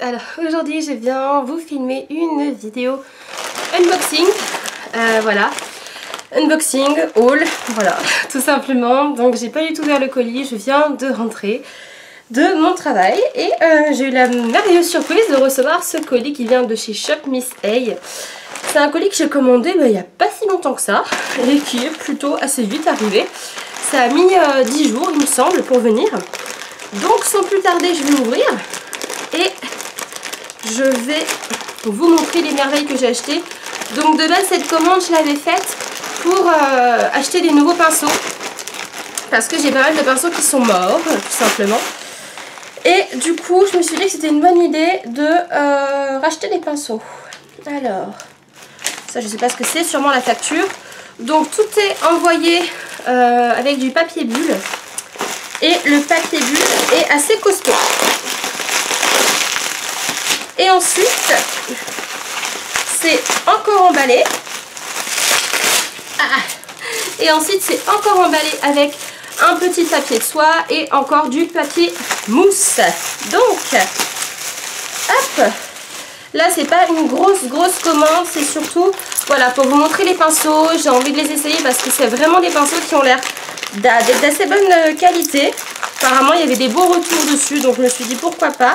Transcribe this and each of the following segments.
Alors aujourd'hui je viens vous filmer une vidéo unboxing, voilà, unboxing, haul, voilà, tout simplement. Donc j'ai pas du tout ouvert le colis, je viens de rentrer de mon travail et j'ai eu la merveilleuse surprise de recevoir ce colis qui vient de chez Shop Miss A. C'est un colis que j'ai commandé il n'y a pas si longtemps que ça et qui est plutôt assez vite arrivé. Ça a mis 10 jours il me semble pour venir. Donc sans plus tarder je vais l'ouvrir et je vais vous montrer les merveilles que j'ai achetées. Donc de base cette commande je l'avais faite pour acheter des nouveaux pinceaux. Parce que j'ai pas mal de pinceaux qui sont morts tout simplement. Et du coup je me suis dit que c'était une bonne idée de racheter des pinceaux. Alors, ça je sais pas ce que c'est, sûrement la facture. Donc tout est envoyé avec du papier bulle. Et le papier bulle est assez costaud. Et ensuite, c'est encore emballé. Et ensuite, c'est encore emballé avec un petit papier de soie et encore du papier mousse. Donc, hop, là, c'est pas une grosse commande. C'est surtout, voilà, pour vous montrer les pinceaux. J'ai envie de les essayer parce que c'est vraiment des pinceaux qui ont l'air d'être d'assez bonne qualité. Apparemment il y avait des beaux retours dessus, donc je me suis dit pourquoi pas.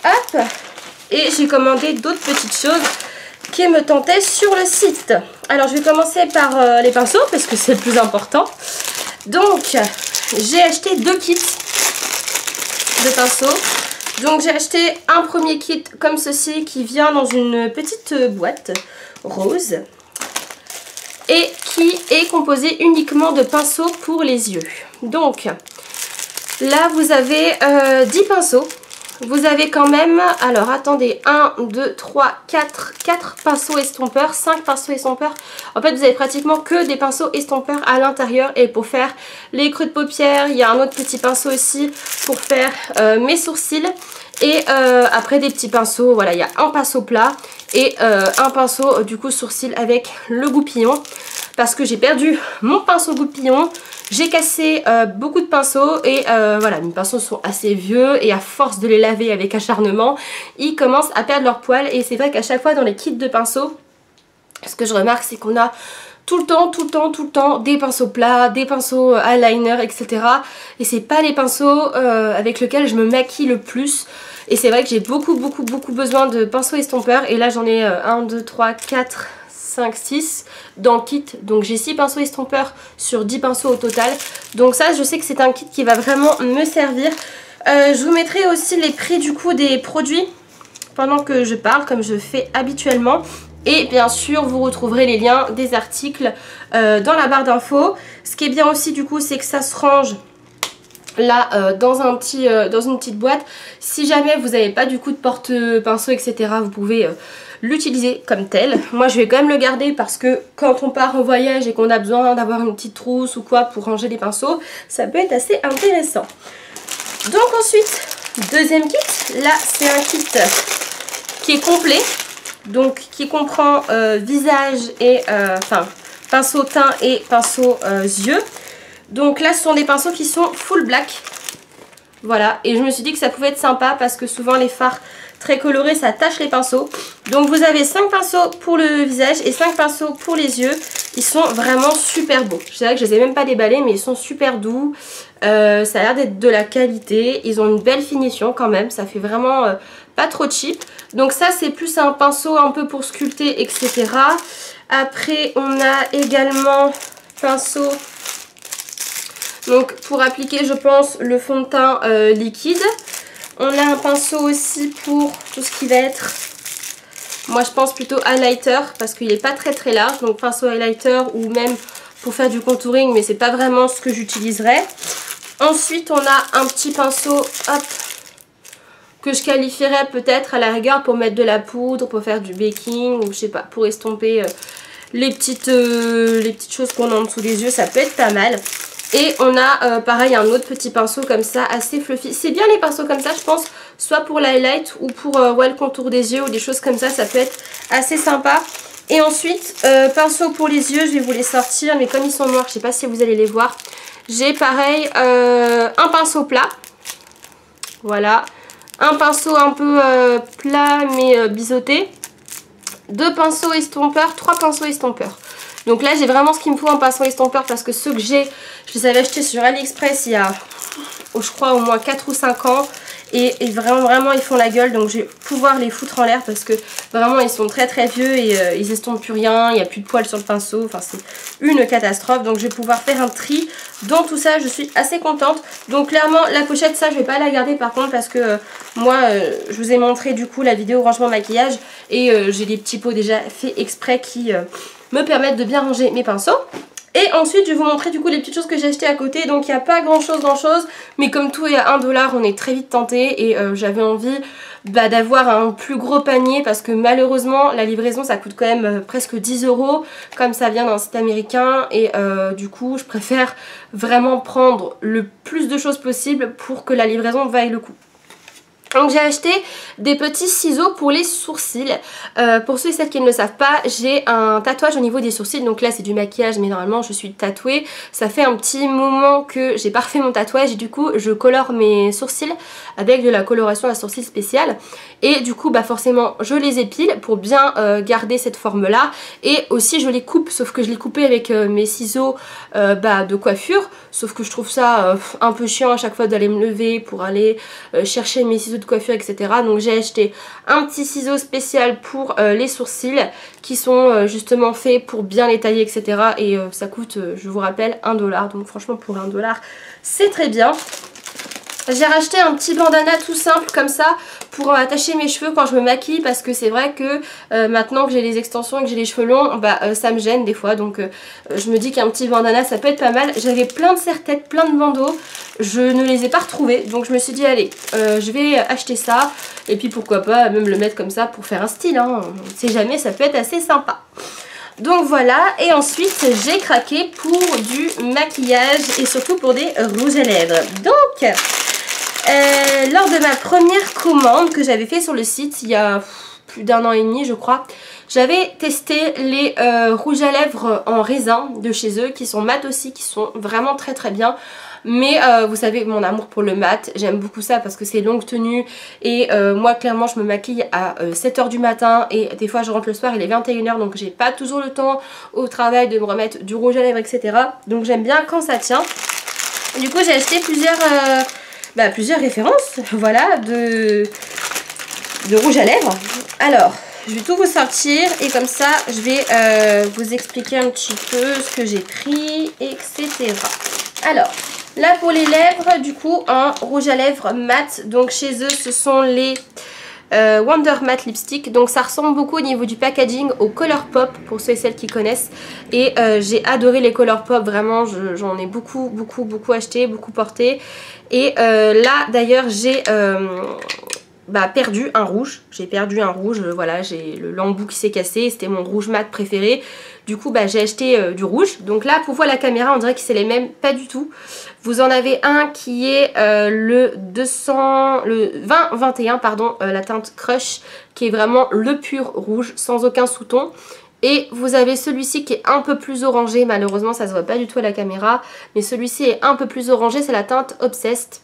Hop. Et j'ai commandé d'autres petites choses qui me tentaient sur le site. Alors je vais commencer par les pinceaux parce que c'est le plus important. Donc j'ai acheté 2 kits de pinceaux. Donc j'ai acheté un premier kit comme ceci qui vient dans une petite boîte rose et qui est composé uniquement de pinceaux pour les yeux. Donc là vous avez 10 pinceaux. Vous avez quand même, alors attendez, 1, 2, 3, 4 pinceaux estompeurs, 5 pinceaux estompeurs. En fait vous avez pratiquement que des pinceaux estompeurs à l'intérieur. Et pour faire les creux de paupières, il y a un autre petit pinceau aussi pour faire mes sourcils. Et après des petits pinceaux, voilà, il y a un pinceau plat et un pinceau du coup sourcil avec le goupillon. Parce que j'ai perdu mon pinceau goupillon, j'ai cassé beaucoup de pinceaux et voilà, mes pinceaux sont assez vieux et à force de les laver avec acharnement, ils commencent à perdre leur poil. Et c'est vrai qu'à chaque fois dans les kits de pinceaux, ce que je remarque c'est qu'on a tout le temps des pinceaux plats, des pinceaux eyeliner, etc. Et c'est pas les pinceaux avec lesquels je me maquille le plus. Et c'est vrai que j'ai beaucoup besoin de pinceaux estompeurs. Et là j'en ai 1, 2, 3, 4, 5, 6 dans le kit. Donc j'ai 6 pinceaux estompeurs sur 10 pinceaux au total. Donc ça je sais que c'est un kit qui va vraiment me servir. Je vous mettrai aussi les prix du coup des produits pendant que je parle comme je fais habituellement. Et bien sûr vous retrouverez les liens des articles dans la barre d'infos. Ce qui est bien aussi du coup c'est que ça se range là dans une petite boîte. Si jamais vous n'avez pas du coup de porte-pinceau etc, vous pouvez l'utiliser comme tel. Moi je vais quand même le garder parce que quand on part en voyage et qu'on a besoin d'avoir une petite trousse ou quoi pour ranger les pinceaux, ça peut être assez intéressant. Donc ensuite, deuxième kit, là c'est un kit qui est complet. Donc qui comprend visage et enfin pinceau teint et pinceau yeux. Donc là ce sont des pinceaux qui sont full black. Voilà, et je me suis dit que ça pouvait être sympa parce que souvent les fards très colorés ça tache les pinceaux. Donc vous avez 5 pinceaux pour le visage et 5 pinceaux pour les yeux. Ils sont vraiment super beaux. Je dirais que je les ai même pas déballés mais ils sont super doux. Ça a l'air d'être de la qualité. Ils ont une belle finition quand même. Ça fait vraiment pas trop cheap. Donc ça c'est plus un pinceau un peu pour sculpter etc. Après on a également pinceau donc pour appliquer je pense le fond de teint liquide. On a un pinceau aussi pour tout ce qui va être, moi je pense plutôt highlighter parce qu'il n'est pas très large. Donc pinceau highlighter ou même pour faire du contouring mais c'est pas vraiment ce que j'utiliserais. Ensuite on a un petit pinceau hop, que je qualifierais peut-être à la rigueur pour mettre de la poudre, pour faire du baking ou je sais pas, pour estomper les petites choses qu'on a en dessous des yeux, ça peut être pas mal. Et on a pareil un autre petit pinceau comme ça assez fluffy. C'est bien les pinceaux comme ça je pense, soit pour l'highlight ou pour ouais, le contour des yeux ou des choses comme ça, ça peut être assez sympa. Et ensuite pinceau pour les yeux, je vais vous les sortir mais comme ils sont noirs je sais pas si vous allez les voir. J'ai pareil un pinceau plat, voilà, un pinceau un peu plat mais biseauté, 2 pinceaux estompeurs, 3 pinceaux estompeurs. Donc là j'ai vraiment ce qu'il me faut en pinceau estompeur parce que ceux que j'ai, je les avais achetés sur AliExpress il y a, je crois, au moins 4 ou 5 ans. Et vraiment ils font la gueule, donc je vais pouvoir les foutre en l'air parce que vraiment ils sont très très vieux et ils estompent plus rien, il n'y a plus de poils sur le pinceau, enfin c'est une catastrophe. Donc je vais pouvoir faire un tri dans tout ça, je suis assez contente. Donc clairement la pochette, ça je vais pas la garder par contre parce que moi je vous ai montré du coup la vidéo rangement maquillage et j'ai des petits pots déjà faits exprès qui me permettent de bien ranger mes pinceaux. Et ensuite je vais vous montrer du coup les petites choses que j'ai achetées à côté. Donc il n'y a pas grand chose, mais comme tout est à 1 $, on est très vite tenté. Et j'avais envie d'avoir un plus gros panier parce que malheureusement la livraison ça coûte quand même presque 10 € comme ça vient d'un site américain. Et du coup je préfère vraiment prendre le plus de choses possible pour que la livraison vaille le coup. Donc j'ai acheté des petits ciseaux pour les sourcils. Pour ceux et celles qui ne le savent pas, j'ai un tatouage au niveau des sourcils. Donc là c'est du maquillage mais normalement je suis tatouée. Ça fait un petit moment que j'ai pas refait mon tatouage et du coup je colore mes sourcils avec de la coloration à sourcils spéciale. Et du coup bah forcément je les épile pour bien garder cette forme là. Et aussi je les coupe, sauf que je les coupais avec mes ciseaux de coiffure. Sauf que je trouve ça un peu chiant à chaque fois d'aller me lever pour aller chercher mes ciseaux de coiffure, etc. Donc j'ai acheté un petit ciseau spécial pour les sourcils qui sont justement faits pour bien les tailler, etc. Et ça coûte, je vous rappelle, 1 $. Donc franchement pour 1 $, c'est très bien. J'ai racheté un petit bandana tout simple comme ça pour attacher mes cheveux quand je me maquille parce que c'est vrai que maintenant que j'ai les extensions et que j'ai les cheveux longs, ça me gêne des fois. Donc je me dis qu'un petit bandana ça peut être pas mal. J'avais plein de serre-têtes, plein de bandeaux, je ne les ai pas retrouvés. Donc je me suis dit allez, je vais acheter ça et puis pourquoi pas même le mettre comme ça pour faire un style. Hein. On ne sait jamais, ça peut être assez sympa. Donc voilà, et ensuite j'ai craqué pour du maquillage et surtout pour des rouges à lèvres. Donc lors de ma première commande que j'avais fait sur le site il y a plus d'1 an et demi je crois, j'avais testé les rouges à lèvres en raisin de chez eux qui sont mat aussi, qui sont vraiment très très bien. Mais vous savez mon amour pour le mat, j'aime beaucoup ça parce que c'est longue tenue et moi clairement je me maquille à 7 h du matin et des fois je rentre le soir, il est 21 h donc j'ai pas toujours le temps au travail de me remettre du rouge à lèvres, etc. Donc j'aime bien quand ça tient. Du coup j'ai acheté plusieurs références voilà, de rouge à lèvres. Alors je vais tout vous sortir et comme ça je vais vous expliquer un petit peu ce que j'ai pris, etc. Alors là pour les lèvres, du coup un rouge à lèvres mat. Donc chez eux ce sont les Wonder Matte Lipstick. Donc ça ressemble beaucoup au niveau du packaging au Colourpop pour ceux et celles qui connaissent. Et j'ai adoré les Colourpop, vraiment j'en ai beaucoup acheté, beaucoup porté. Et là d'ailleurs j'ai perdu un rouge. J'ai perdu un rouge, voilà, j'ai le lambeau qui s'est cassé, c'était mon rouge mat préféré. Du coup j'ai acheté du rouge. Donc là pour voir la caméra on dirait que c'est les mêmes, pas du tout. Vous en avez un qui est le 2021 pardon, la teinte Crush, qui est vraiment le pur rouge sans aucun sous-ton. Et vous avez celui-ci qui est un peu plus orangé, malheureusement ça se voit pas du tout à la caméra, mais celui-ci est un peu plus orangé, c'est la teinte Obsessed.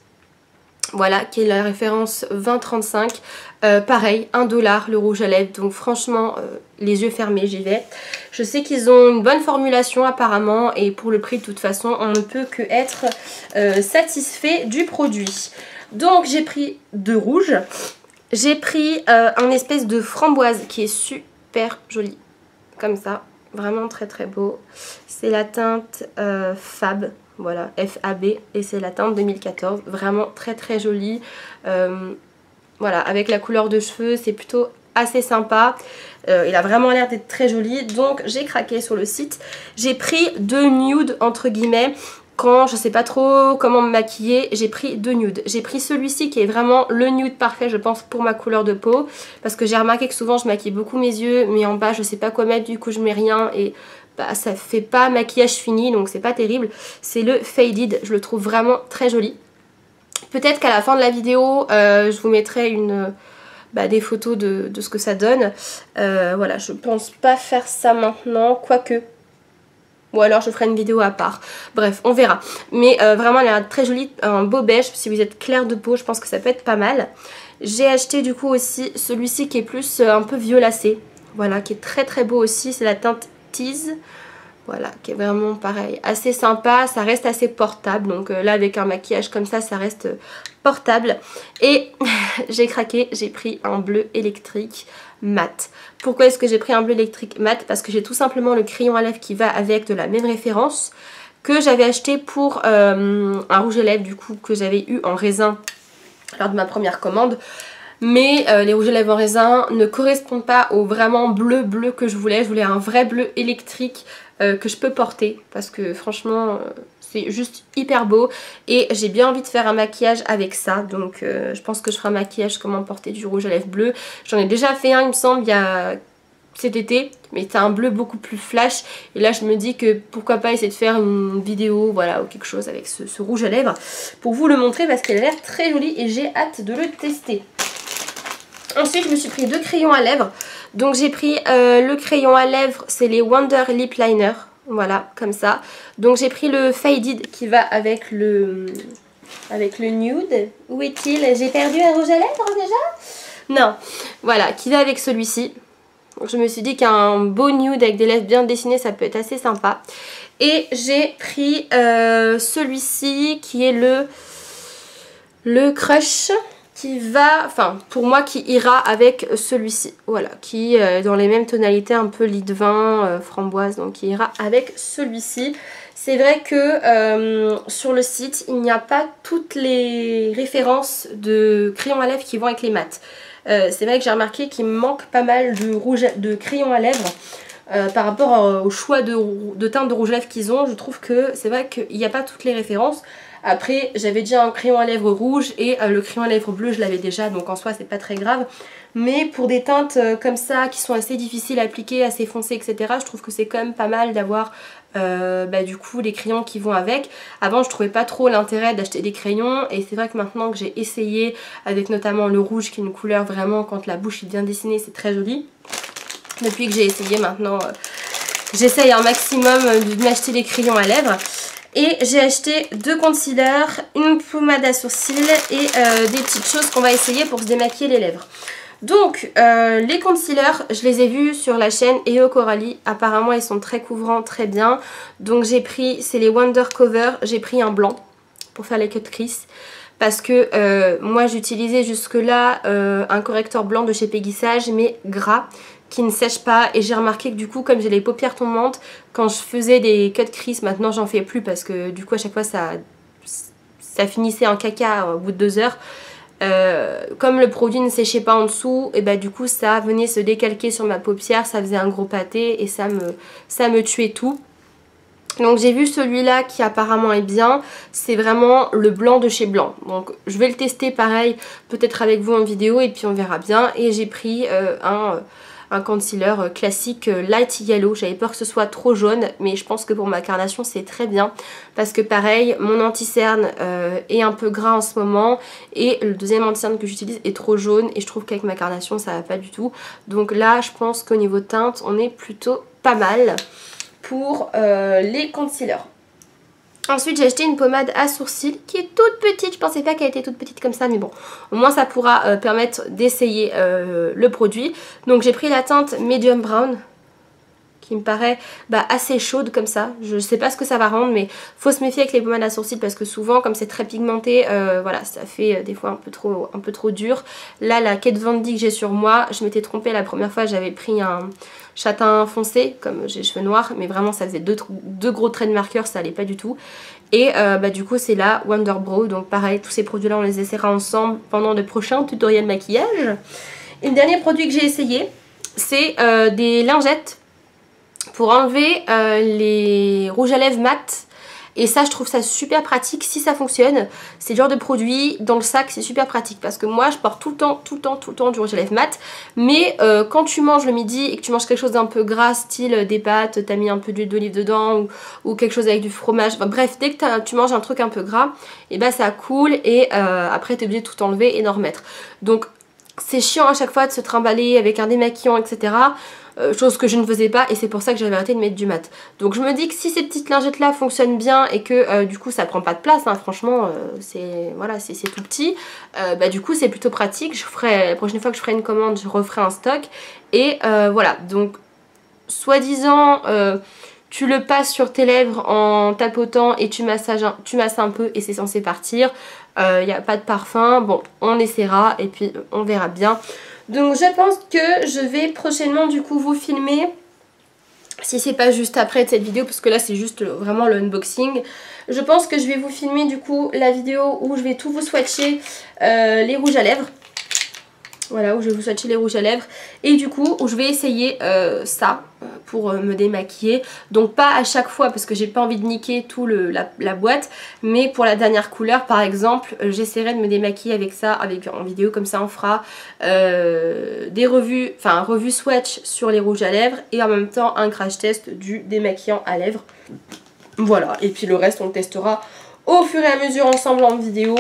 Voilà, qui est la référence 2035. Pareil, 1 $ le rouge à lèvres. Donc franchement, les yeux fermés, j'y vais. Je sais qu'ils ont une bonne formulation apparemment. Et pour le prix, de toute façon, on ne peut que être satisfait du produit. Donc j'ai pris 2 rouges. J'ai pris un espèce de framboise qui est super joli. Comme ça, vraiment très très beau. C'est la teinte Fab. Voilà, FAB, et c'est la teinte 2014, vraiment très très jolie. Voilà, avec la couleur de cheveux, c'est plutôt assez sympa. Il a vraiment l'air d'être très joli, donc j'ai craqué sur le site. J'ai pris 2 nudes entre guillemets. Quand je sais pas trop comment me maquiller, j'ai pris 2 nudes. J'ai pris celui-ci qui est vraiment le nude parfait je pense pour ma couleur de peau. Parce que j'ai remarqué que souvent je maquille beaucoup mes yeux, mais en bas je sais pas quoi mettre, du coup je mets rien et ça fait pas maquillage fini, donc c'est pas terrible. C'est le Faded, je le trouve vraiment très joli. Peut-être qu'à la fin de la vidéo je vous mettrai des photos de ce que ça donne. Voilà, je pense pas faire ça maintenant, quoique. Ou alors je ferai une vidéo à part. Bref, on verra. Mais vraiment elle a très jolie, un beau beige. Si vous êtes clair de peau, je pense que ça peut être pas mal. J'ai acheté du coup aussi celui-ci qui est plus un peu violacé. Voilà, qui est très très beau aussi. C'est la teinte Tease. Voilà, qui est vraiment pareil, assez sympa, ça reste assez portable. Donc là avec un maquillage comme ça reste portable. Et j'ai craqué, j'ai pris un bleu électrique mat. Pourquoi est-ce que j'ai pris un bleu électrique mat? Parce que j'ai tout simplement le crayon à lèvres qui va avec, de la même référence, que j'avais acheté pour un rouge à lèvres du coup que j'avais eu en raisin lors de ma première commande. Mais les rouges à lèvres en raisin ne correspondent pas au vraiment bleu que je voulais. Je voulais un vrai bleu électrique que je peux porter parce que franchement c'est juste hyper beau et j'ai bien envie de faire un maquillage avec ça. Donc je pense que je ferai un maquillage comment porter du rouge à lèvres bleu. J'en ai déjà fait un il me semble il y a cet été, mais c'est un bleu beaucoup plus flash et là je me dis que pourquoi pas essayer de faire une vidéo voilà ou quelque chose avec ce rouge à lèvres pour vous le montrer parce qu'elle a l'air très jolie et j'ai hâte de le tester. Ensuite je me suis pris 2 crayons à lèvres. Donc j'ai pris le crayon à lèvres, c'est les Wonder Lip Liner. Voilà, comme ça. Donc j'ai pris le Faded qui va avec le nude. Où est-il? J'ai perdu un rouge à lèvres déjà? Non, voilà, qui va avec celui-ci. Donc je me suis dit qu'un beau nude avec des lèvres bien dessinées, ça peut être assez sympa. Et j'ai pris celui-ci qui est le Crush. Qui va, enfin pour moi qui ira avec celui-ci, voilà, qui est dans les mêmes tonalités un peu lit de vin, framboise, donc qui ira avec celui-ci. C'est vrai que sur le site il n'y a pas toutes les références de crayons à lèvres qui vont avec les mats. C'est vrai que j'ai remarqué qu'il me manque pas mal de crayons à lèvres. Par rapport au choix de teinte de rouge à lèvres qu'ils ont, je trouve que c'est vrai qu'il n'y a pas toutes les références. Après j'avais déjà un crayon à lèvres rouge et le crayon à lèvres bleu je l'avais déjà, donc en soi c'est pas très grave. Mais pour des teintes comme ça qui sont assez difficiles à appliquer, assez foncées etc, je trouve que c'est quand même pas mal d'avoir du coup les crayons qui vont avec. Avant je trouvais pas trop l'intérêt d'acheter des crayons et c'est vrai que maintenant que j'ai essayé avec notamment le rouge qui est une couleur vraiment quand la bouche est bien dessinée c'est très joli. Depuis que j'ai essayé maintenant j'essaye un maximum de m'acheter des crayons à lèvres. Et j'ai acheté 2 concealers, une pommade à sourcils et des petites choses qu'on va essayer pour se démaquiller les lèvres. Donc les concealers, je les ai vus sur la chaîne EO Coralie. Apparemment ils sont très couvrants, très bien. Donc j'ai pris, c'est les Wonder Cover, j'ai pris un blanc pour faire les cut crease. Parce que moi j'utilisais jusque là un correcteur blanc de chez Peggy Sage mais gras, qui ne sèche pas, et j'ai remarqué que du coup comme j'ai les paupières tombantes, quand je faisais des cut crease, maintenant j'en fais plus parce que du coup à chaque fois ça finissait en caca au bout de 2 heures. Comme le produit ne séchait pas en dessous, et bah du coup ça venait se décalquer sur ma paupière, ça faisait un gros pâté et ça me tuait tout. Donc j'ai vu celui-là qui apparemment est bien, c'est vraiment le blanc de chez Blanc. Donc je vais le tester pareil, peut-être avec vous en vidéo et puis on verra bien. Et j'ai pris un concealer classique light yellow. J'avais peur que ce soit trop jaune, mais je pense que pour ma carnation c'est très bien. Parce que pareil, mon anti-cerne est un peu gras en ce moment. Et le deuxième anti-cerne que j'utilise est trop jaune. Et je trouve qu'avec ma carnation ça va pas du tout. Donc là je pense qu'au niveau teinte on est plutôt pas mal pour les concealers. Ensuite j'ai acheté une pommade à sourcils qui est toute petite, je pensais pas qu'elle était toute petite comme ça mais bon, au moins ça pourra permettre d'essayer le produit. Donc j'ai pris la teinte Medium Brown qui me paraît assez chaude comme ça. Je sais pas ce que ça va rendre mais faut se méfier avec les pommades à sourcils parce que souvent comme c'est très pigmenté, voilà, ça fait des fois un peu trop dur. Là la Kat Von D que j'ai sur moi, je m'étais trompée la première fois, j'avais pris un châtain foncé comme j'ai les cheveux noirs mais vraiment ça faisait deux gros traits de marqueur, ça allait pas du tout. Et du coup c'est la Wonder Brow, donc pareil tous ces produits là on les essaiera ensemble pendant de prochains tutoriels maquillage. Et le dernier produit que j'ai essayé c'est des lingettes pour enlever les rouges à lèvres mat. Et ça je trouve ça super pratique si ça fonctionne. C'est le genre de produit dans le sac, c'est super pratique. Parce que moi je porte tout le temps du rouge à lèvres mat. Mais quand tu manges le midi et que tu manges quelque chose d'un peu gras, style des pâtes, t'as mis un peu d'huile d'olive dedans ou quelque chose avec du fromage. Enfin, bref, dès que tu manges un truc un peu gras, et ça coule et après t'es obligé de tout enlever et d'en remettre. Donc c'est chiant à chaque fois de se trimballer avec un démaquillant etc. chose que je ne faisais pas et c'est pour ça que j'avais arrêté de mettre du mat. Donc je me dis que si ces petites lingettes là fonctionnent bien et que du coup ça prend pas de place, hein, franchement c'est voilà, c'est tout petit, bah du coup c'est plutôt pratique. Je ferai, la prochaine fois que je ferai une commande, je referai un stock et voilà. Donc soi-disant tu le passes sur tes lèvres en tapotant et tu masses un peu et c'est censé partir. Il n'y a pas de parfum, bon on essaiera et puis on verra bien. Donc je pense que je vais prochainement du coup vous filmer, si c'est pas juste après cette vidéo parce que là c'est juste vraiment le unboxing. Je pense que je vais vous filmer du coup la vidéo où je vais tout vous swatcher les rouges à lèvres. Voilà, où je vais vous swatcher les rouges à lèvres. Et du coup, où je vais essayer ça pour me démaquiller. Donc pas à chaque fois parce que j'ai pas envie de niquer tout la boîte. Mais pour la dernière couleur par exemple, j'essaierai de me démaquiller avec ça en vidéo. Comme ça on fera des revues, enfin un revue swatch sur les rouges à lèvres. Et en même temps un crash test du démaquillant à lèvres. Voilà, et puis le reste on le testera au fur et à mesure ensemble en vidéo.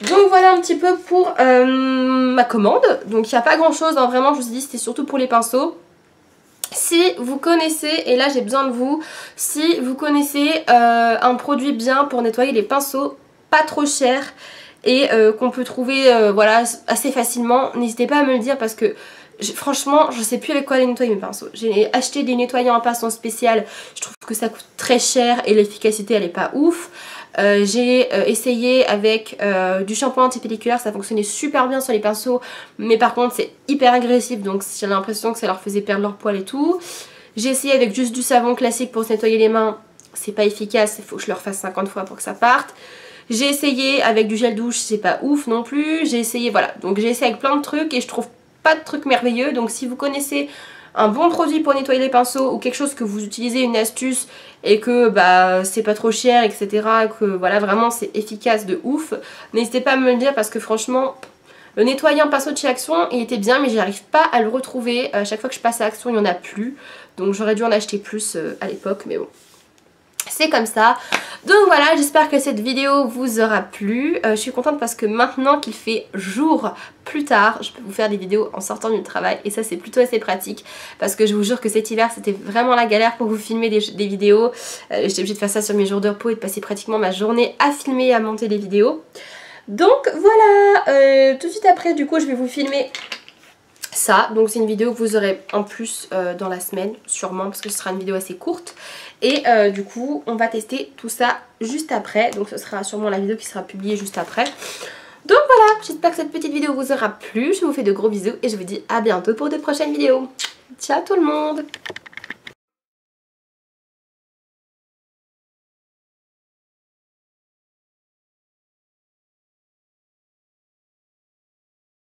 Donc voilà un petit peu pour ma commande. Donc il n'y a pas grand chose, hein, vraiment je vous ai dit c'était surtout pour les pinceaux. Si vous connaissez, et là j'ai besoin de vous, si vous connaissez un produit bien pour nettoyer les pinceaux, pas trop cher et qu'on peut trouver voilà, assez facilement, n'hésitez pas à me le dire parce que franchement je sais plus avec quoi les nettoyer mes pinceaux. J'ai acheté des nettoyants à pinceau spécial, je trouve que ça coûte très cher et l'efficacité elle est pas ouf. J'ai essayé avec du shampoing anti-pelliculaire, ça fonctionnait super bien sur les pinceaux, mais par contre c'est hyper agressif donc j'ai l'impression que ça leur faisait perdre leur poil et tout. J'ai essayé avec juste du savon classique pour se nettoyer les mains, c'est pas efficace, il faut que je le refasse 50 fois pour que ça parte. J'ai essayé avec du gel douche, c'est pas ouf non plus. J'ai essayé, voilà, donc j'ai essayé avec plein de trucs et je trouve pas de trucs merveilleux. Donc si vous connaissez un bon produit pour nettoyer les pinceaux ou quelque chose que vous utilisez, une astuce et que bah c'est pas trop cher etc, que voilà vraiment c'est efficace de ouf, n'hésitez pas à me le dire parce que franchement le nettoyant pinceau de chez Action il était bien mais j'arrive pas à le retrouver. À chaque fois que je passe à Action il n'y en a plus, donc j'aurais dû en acheter plus à l'époque mais bon. C'est comme ça. Donc voilà, j'espère que cette vidéo vous aura plu. Je suis contente parce que maintenant qu'il fait jour plus tard, je peux vous faire des vidéos en sortant du travail. Et ça c'est plutôt assez pratique. Parce que je vous jure que cet hiver c'était vraiment la galère pour vous filmer des vidéos. J'étais obligée de faire ça sur mes jours de repos et de passer pratiquement ma journée à filmer et à monter des vidéos. Donc voilà, tout de suite après du coup je vais vous filmer ça, donc c'est une vidéo que vous aurez en plus dans la semaine sûrement parce que ce sera une vidéo assez courte et du coup on va tester tout ça juste après, donc ce sera sûrement la vidéo qui sera publiée juste après. Donc voilà, j'espère que cette petite vidéo vous aura plu, je vous fais de gros bisous et je vous dis à bientôt pour de prochaines vidéos. Ciao tout le monde!